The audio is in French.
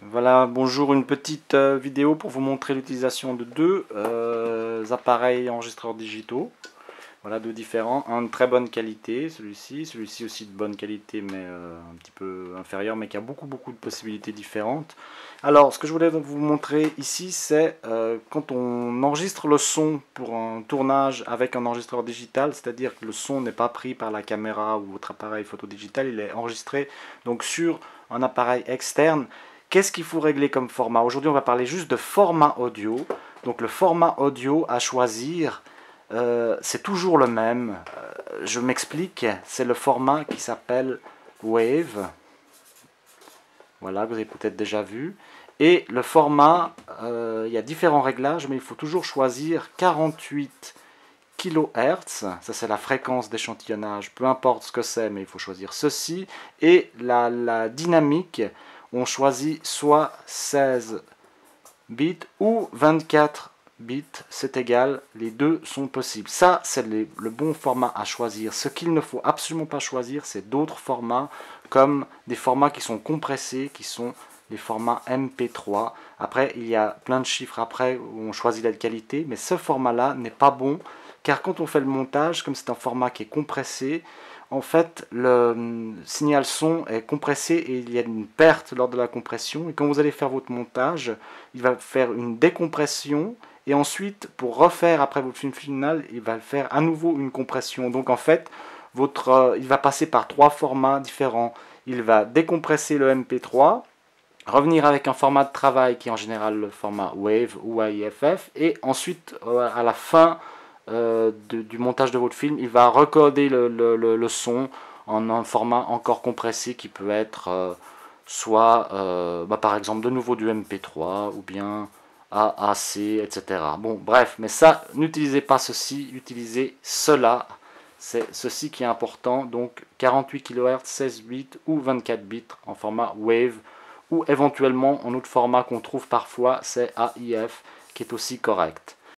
Voilà, bonjour, une petite vidéo pour vous montrer l'utilisation de deux appareils enregistreurs digitaux. Voilà, deux différents, un de très bonne qualité, celui-ci aussi de bonne qualité mais un petit peu inférieur, mais qui a beaucoup de possibilités différentes. Alors, ce que je voulais vous montrer ici, c'est quand on enregistre le son pour un tournage avec un enregistreur digital, c'est-à-dire que le son n'est pas pris par la caméra ou votre appareil photo digital, il est enregistré donc sur un appareil externe. Qu'est-ce qu'il faut régler comme format? Aujourd'hui, on va parler juste de format audio. Donc le format audio à choisir, c'est toujours le même. Je m'explique, c'est le format qui s'appelle Wave. Voilà, vous avez peut-être déjà vu. Et le format, il y a différents réglages, mais il faut toujours choisir 48 kHz. Ça, c'est la fréquence d'échantillonnage, peu importe ce que c'est, mais il faut choisir ceci. Et la dynamique, on choisit soit 16 bits ou 24 bits, c'est égal, les deux sont possibles. Ça, c'est le bon format à choisir. Ce qu'il ne faut absolument pas choisir, c'est d'autres formats, comme des formats qui sont compressés, qui sont les formats MP3. Après, il y a plein de chiffres après où on choisit la qualité, mais ce format-là n'est pas bon, car quand on fait le montage, comme c'est un format qui est compressé, en fait, le signal son est compressé et il y a une perte lors de la compression. Et quand vous allez faire votre montage, il va faire une décompression. Et ensuite, pour refaire après votre film final, il va faire à nouveau une compression. Donc en fait, il va passer par trois formats différents. Il va décompresser le MP3, revenir avec un format de travail qui est en général le format WAV ou AIFF. Et ensuite, à la fin du montage de votre film, il va recoder le son en un format encore compressé qui peut être soit par exemple de nouveau du MP3 ou bien AAC, etc. Bon, bref, mais ça, n'utilisez pas ceci, utilisez cela. C'est ceci qui est important, donc 48 kHz, 16 bits ou 24 bits en format WAV, ou éventuellement en autre format qu'on trouve parfois, c'est AIF, qui est aussi correct.